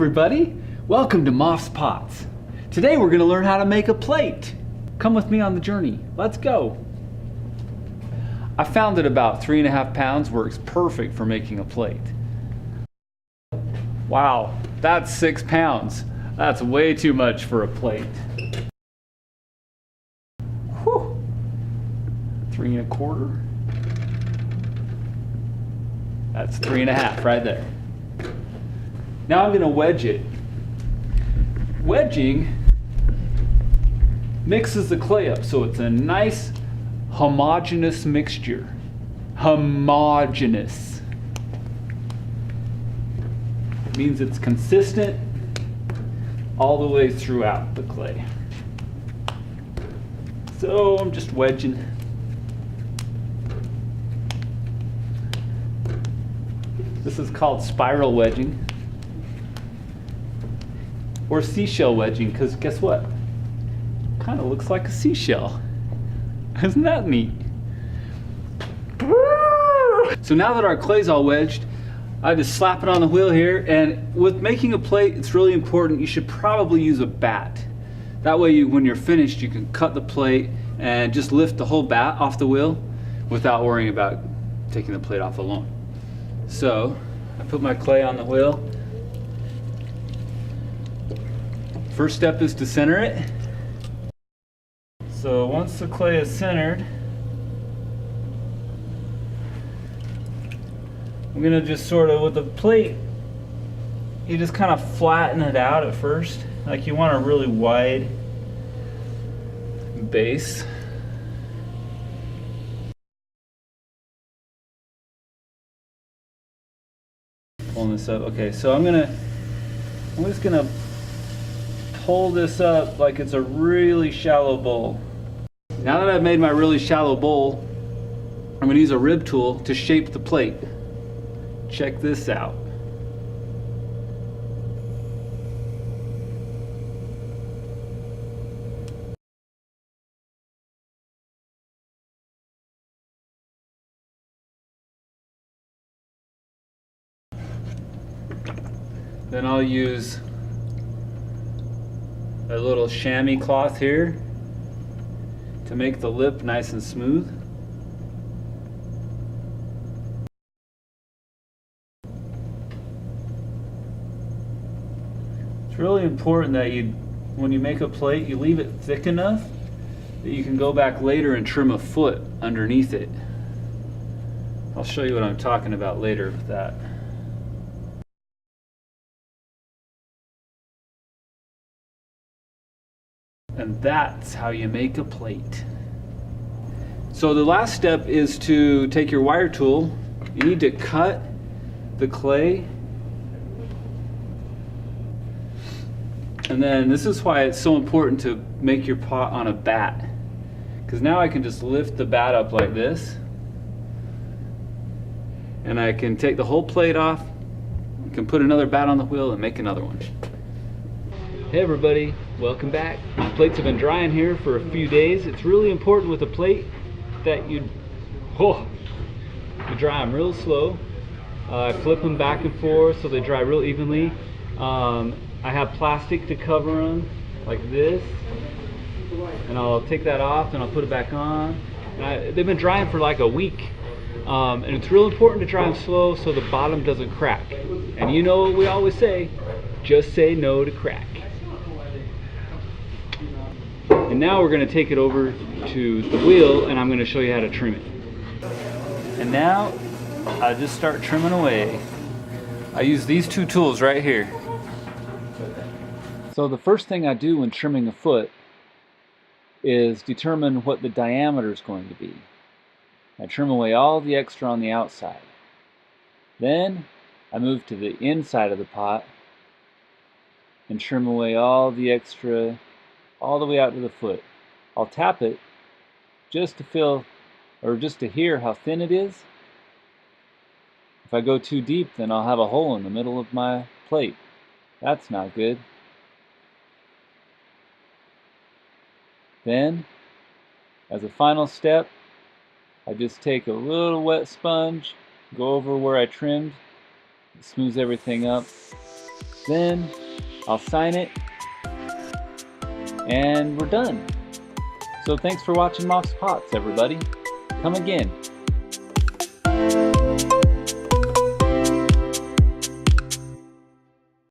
everybody, welcome to Moffs Pots. Today we're going to learn how to make a plate. Come with me on the journey. Let's go. I found that about 3.5 pounds works perfect for making a plate. Wow, that's 6 pounds. That's way too much for a plate. Whew. 3 1/4. That's 3.5 right there. Now I'm going to wedge it. Wedging mixes the clay up so it's a nice homogeneous mixture. Homogeneous. It means it's consistent all the way throughout the clay. So I'm just wedging. This is called spiral wedging. Or seashell wedging, because guess what? Kind of looks like a seashell. Isn't that neat? So now that our clay's all wedged, I just slap it on the wheel here, and with making a plate, it's really important, you should probably use a bat. That way when you're finished, you can cut the plate and just lift the whole bat off the wheel without worrying about taking the plate off alone. So I put my clay on the wheel. First step is to center it. So once the clay is centered, I'm going to just sort of, with the plate, you just kind of flatten it out at first. Like you want a really wide base. Pulling this up. Okay, so I'm just going to pull this up like it's a really shallow bowl. Now that I've made my really shallow bowl, I'm going to use a rib tool to shape the plate. Check this out. Then I'll use a little chamois cloth here to make the lip nice and smooth. It's really important that when you make a plate, you leave it thick enough that you can go back later and trim a foot underneath it. I'll show you what I'm talking about later with that. And that's how you make a plate. So the last step is to take your wire tool. You need to cut the clay. And then this is why it's so important to make your pot on a bat. Because now I can just lift the bat up like this. And I can take the whole plate off. I can put another bat on the wheel and make another one. Hey everybody, welcome back. My plates have been drying here for a few days. It's really important with a plate that you dry them real slow. I flip them back and forth so they dry real evenly. I have plastic to cover them like this, and I'll take that off and I'll put it back on. And they've been drying for like a week, and it's real important to dry them slow so the bottom doesn't crack. And you know what we always say, just say no to crack. And now we're going to take it over to the wheel and I'm going to show you how to trim it. And now I just start trimming away. I use these two tools right here. So the first thing I do when trimming a foot is determine what the diameter is going to be. I trim away all the extra on the outside. Then I move to the inside of the pot and trim away all the extra all the way out to the foot. I'll tap it just to feel, or just to hear how thin it is. If I go too deep, then I'll have a hole in the middle of my plate. That's not good. Then, as a final step, I just take a little wet sponge, go over where I trimmed, it smooths everything up, Then I'll sign it and we're done. So thanks for watching Moffs Pots, everybody. Come again.